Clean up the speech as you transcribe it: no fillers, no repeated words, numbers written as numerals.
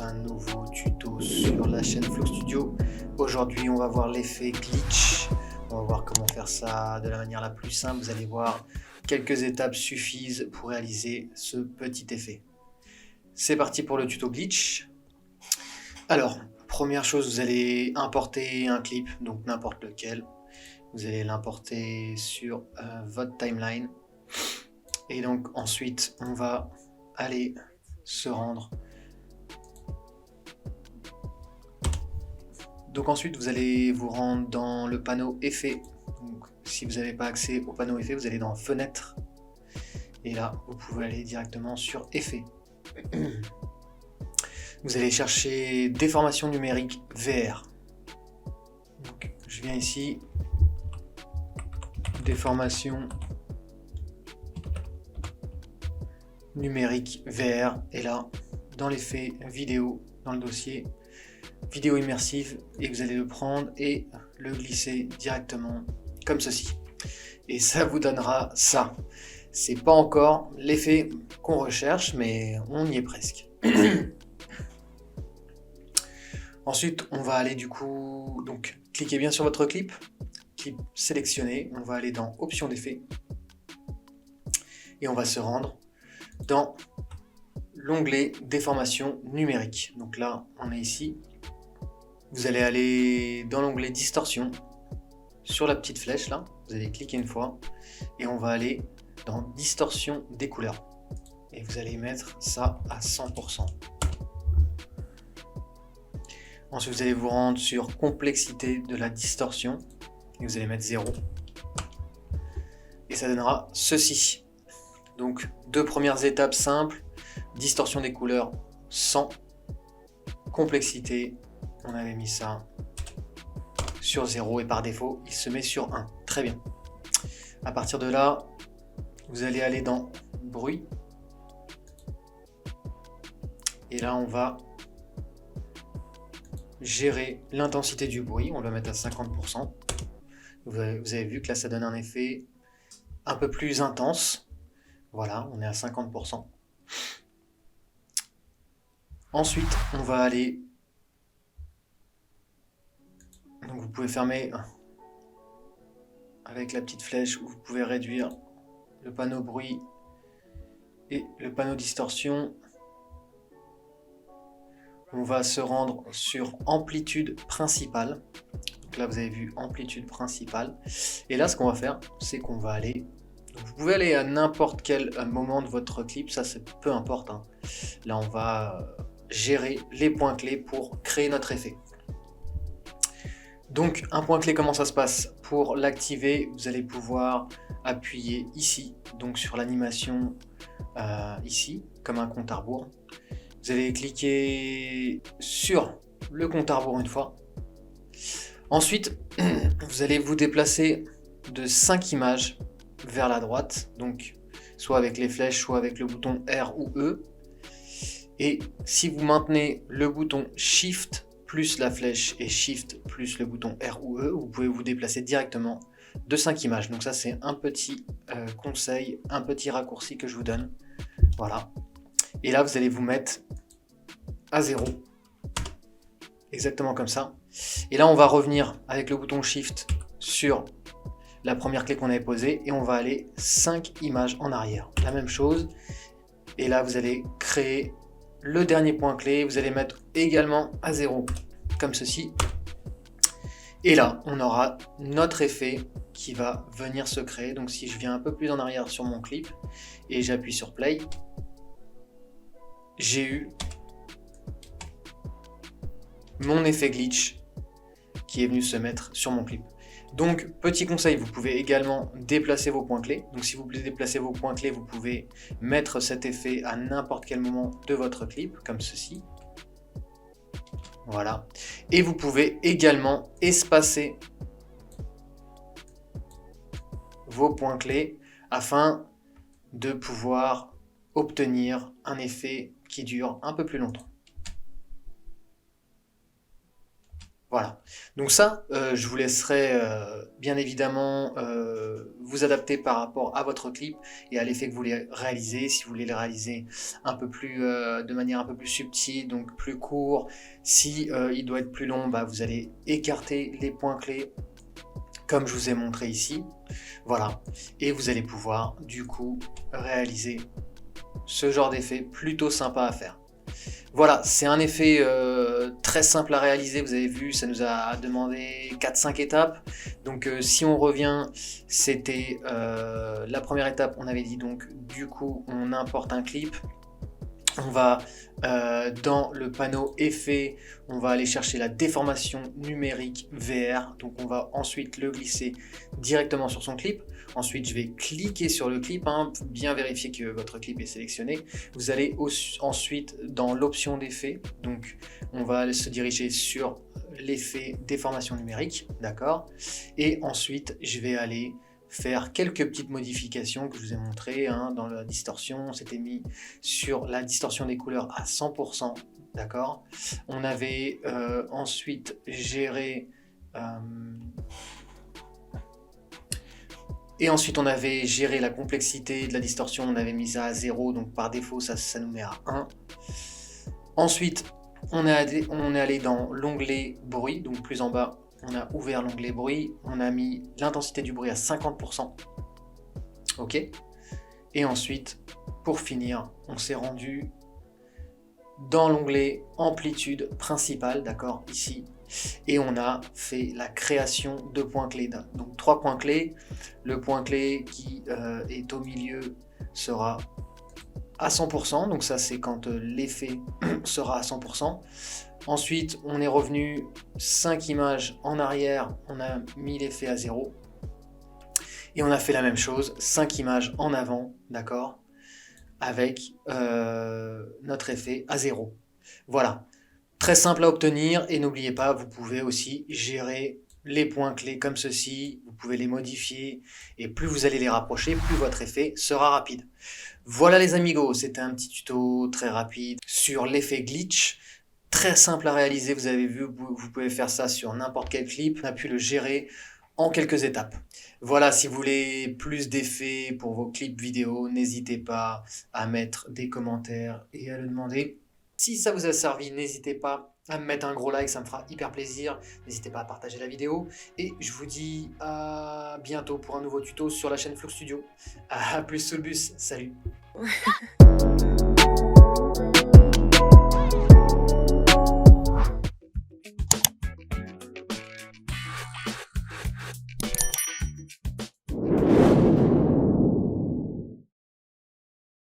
un nouveau tuto sur la chaîne Flow Studio. Aujourd'hui on va voir l'effet glitch, on va voir comment faire ça de la manière la plus simple. Vous allez voir, quelques étapes suffisent pour réaliser ce petit effet. C'est parti pour le tuto glitch. Alors, première chose, vous allez importer un clip, donc n'importe lequel. Vous allez l'importer sur votre timeline. Et donc ensuite, on va aller se rendre. Donc ensuite, vous allez vous rendre dans le panneau effet. Donc, si vous n'avez pas accès au panneau effet, vous allez dans fenêtre. Et là, vous pouvez aller directement sur effet. Vous allez chercher déformation numérique VR. Donc, je viens ici, déformation numérique VR, et là, dans l'effet vidéo, dans le dossier vidéo immersive, et vous allez le prendre et le glisser directement comme ceci. Et ça vous donnera ça. C'est pas encore l'effet qu'on recherche, mais on y est presque. Ensuite, on va aller du coup, donc cliquez bien sur votre clip sélectionné, on va aller dans options d'effet et on va se rendre dans l'onglet déformation numérique. Donc là, on est ici. Vous allez aller dans l'onglet distorsion sur la petite flèche là, vous allez cliquer une fois et on va aller dans distorsion des couleurs et vous allez mettre ça à 100%. Ensuite, vous allez vous rendre sur complexité de la distorsion et vous allez mettre 0. Et ça donnera ceci. Donc, deux premières étapes simples. Distorsion des couleurs 100. Complexité, on avait mis ça sur 0 et par défaut, il se met sur 1. Très bien. À partir de là, vous allez aller dans bruit. Et là, on va gérer l'intensité du bruit, on va mettre à 50%. Vous avez vu que là ça donne un effet un peu plus intense. Voilà, on est à 50%. Ensuite, on va aller... Donc vous pouvez fermer avec la petite flèche, ou vous pouvez réduire le panneau bruit et le panneau distorsion. On va se rendre sur amplitude principale. Donc là, vous avez vu amplitude principale. Et là, ce qu'on va faire, c'est qu'on va aller... Donc vous pouvez aller à n'importe quel moment de votre clip, ça c'est peu importe. Hein. Là, on va gérer les points clés pour créer notre effet. Donc, un point clé, comment ça se passe? Pour l'activer, vous allez pouvoir appuyer ici, donc sur l'animation ici, comme un compte à rebours. Vous allez cliquer sur le compte à rebours une fois. Ensuite, vous allez vous déplacer de 5 images vers la droite, donc soit avec les flèches, soit avec le bouton R ou E. Et si vous maintenez le bouton Shift plus la flèche et Shift plus le bouton R ou E, vous pouvez vous déplacer directement de 5 images. Donc ça, c'est un petit conseil, un petit raccourci que je vous donne. Voilà. Et là, vous allez vous mettre à 0. Exactement comme ça. Et là, on va revenir avec le bouton Shift sur la première clé qu'on avait posée et on va aller 5 images en arrière. La même chose. Et là, vous allez créer le dernier point clé. Vous allez mettre également à 0, comme ceci. Et là, on aura notre effet qui va venir se créer. Donc, si je viens un peu plus en arrière sur mon clip et j'appuie sur Play, j'ai eu mon effet glitch qui est venu se mettre sur mon clip. Donc, petit conseil, vous pouvez également déplacer vos points clés. Donc, si vous voulez déplacer vos points clés, vous pouvez mettre cet effet à n'importe quel moment de votre clip, comme ceci. Voilà. Et vous pouvez également espacer vos points clés afin de pouvoir obtenir un effet qui dure un peu plus longtemps. Voilà. Donc ça, je vous laisserai bien évidemment vous adapter par rapport à votre clip et à l'effet que vous voulez réaliser. Si vous voulez le réaliser un peu plus, de manière un peu plus subtile, donc plus court. Si il doit être plus long, bah, vous allez écarter les points clés comme je vous ai montré ici. Voilà. Et vous allez pouvoir du coup réaliser ce genre d'effet plutôt sympa à faire. Voilà, c'est un effet très simple à réaliser, vous avez vu, ça nous a demandé 4-5 étapes. Donc si on revient, c'était la première étape, on avait dit donc du coup on importe un clip. On va dans le panneau effet, on va aller chercher la déformation numérique VR. Donc on va ensuite le glisser directement sur son clip. Ensuite je vais cliquer sur le clip, hein, bien vérifier que votre clip est sélectionné. Vous allez ensuite dans l'option d'effet. Donc on va se diriger sur l'effet déformation numérique, d'accord. Et ensuite je vais aller faire quelques petites modifications que je vous ai montrées, hein, dans la distorsion. On s'était mis sur la distorsion des couleurs à 100%, d'accord. On avait ensuite géré et ensuite on avait géré la complexité de la distorsion, on avait mis ça à 0, donc par défaut ça nous met à 1. Ensuite on est allé dans l'onglet bruit, donc plus en bas on a ouvert l'onglet bruit, on a mis l'intensité du bruit à 50%. Ok. Et ensuite, pour finir, on s'est rendu dans l'onglet amplitude principale, d'accord, ici. Et on a fait la création de points clés. Donc 3 points clés. Le point clé qui est au milieu sera à 100%. Donc ça, c'est quand l'effet sera à 100%. Ensuite, on est revenu 5 images en arrière, on a mis l'effet à 0. Et on a fait la même chose, 5 images en avant, d'accord, avec notre effet à 0. Voilà, très simple à obtenir et n'oubliez pas, vous pouvez aussi gérer les points clés comme ceci, vous pouvez les modifier et plus vous allez les rapprocher, plus votre effet sera rapide. Voilà les amigos, c'était un petit tuto très rapide sur l'effet glitch. Très simple à réaliser, vous avez vu, vous pouvez faire ça sur n'importe quel clip. On a pu le gérer en quelques étapes. Voilà, si vous voulez plus d'effets pour vos clips vidéo, n'hésitez pas à mettre des commentaires et à le demander. Si ça vous a servi, n'hésitez pas à me mettre un gros like, ça me fera hyper plaisir. N'hésitez pas à partager la vidéo. Et je vous dis à bientôt pour un nouveau tuto sur la chaîne Flux Studio. À plus sous le bus, salut.